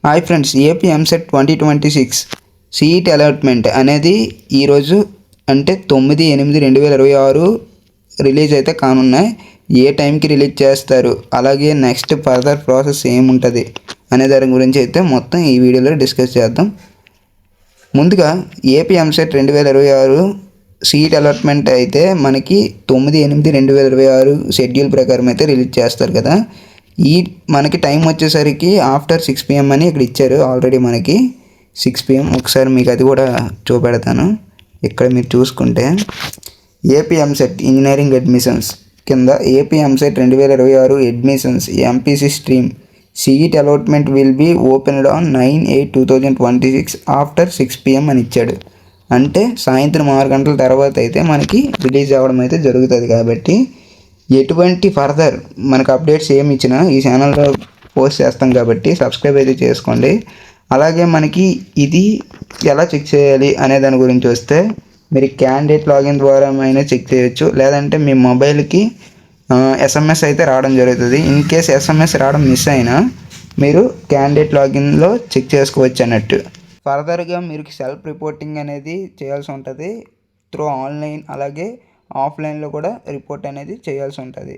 Hi friends, AP EAMCET 2026 seat allotment అనేది ఈరోజు అంటే 9/8/2026 రిలీజ్ అయితే కానున్నాయి. ఏ టైంకి రిలీజ్ చేస్తారు, అలాగే నెక్స్ట్ ఫర్దర్ ప్రాసెస్ ఏముంటుంది అనే దాని గురించి అయితే మొత్తం ఈ వీడియోలో డిస్కస్ చేద్దాం. ముందుగా ఏపీ ఎంసెట్ 2026 సీట్ అలాట్మెంట్ అయితే మనకి 9/8/2026 షెడ్యూల్ ప్రకారం అయితే రిలీజ్ చేస్తారు కదా. మనకి టైం వచ్చేసరికి ఆఫ్టర్ 6 PM అని ఇక్కడ ఇచ్చారు. ఆల్రెడీ మనకి 6 PM. ఒకసారి మీకు అది కూడా చూపెడతాను. ఇక్కడ మీరు చూసుకుంటే ఏపీ ఎంసెట్ ఇంజనీరింగ్ అడ్మిషన్స్ కింద AP EAMCET 2026 admissions MPC stream seat allotment will be opened on 9/8/2026 after 6 PM అని ఇచ్చాడు. అంటే సాయంత్రం 6 గంటల తర్వాత అయితే మనకి రిలీజ్ అవ్వడం అయితే జరుగుతుంది. కాబట్టి ఎటువంటి ఫర్దర్ మనకు అప్డేట్స్ ఏమి ఇచ్చినా ఈ ఛానల్లో పోస్ట్ చేస్తాం కాబట్టి సబ్స్క్రైబ్ అయితే చేసుకోండి. అలాగే మనకి ఇది ఎలా చెక్ చేయాలి అనే దాని గురించి వస్తే మీరు క్యాండిడేట్ లాగిన్ ద్వారా అయినా చెక్ చేయొచ్చు, లేదంటే మీ మొబైల్కి SMS అయితే రావడం జరుగుతుంది. ఇన్ కేస్ SMS రావడం మిస్ అయినా మీరు క్యాండిడేట్ లాగిన్లో చెక్ చేసుకోవచ్చు అన్నట్టు. ఫర్దర్గా మీరు సెల్ఫ్ రిపోర్టింగ్ అనేది చేయాల్సి ఉంటుంది త్రూ ఆన్లైన్, అలాగే ఆఫ్లైన్లో కూడా రిపోర్ట్ అనేది చేయాల్సి ఉంటుంది.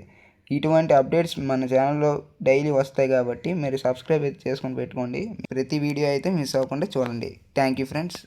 ఇటువంటి అప్డేట్స్ మన ఛానల్లో డైలీ వస్తాయి కాబట్టి మీరు సబ్స్క్రైబ్ అయితే చేసుకొని పెట్టుకోండి. ప్రతి వీడియో అయితే మిస్ అవ్వకుండా చూడండి. Thank you friends.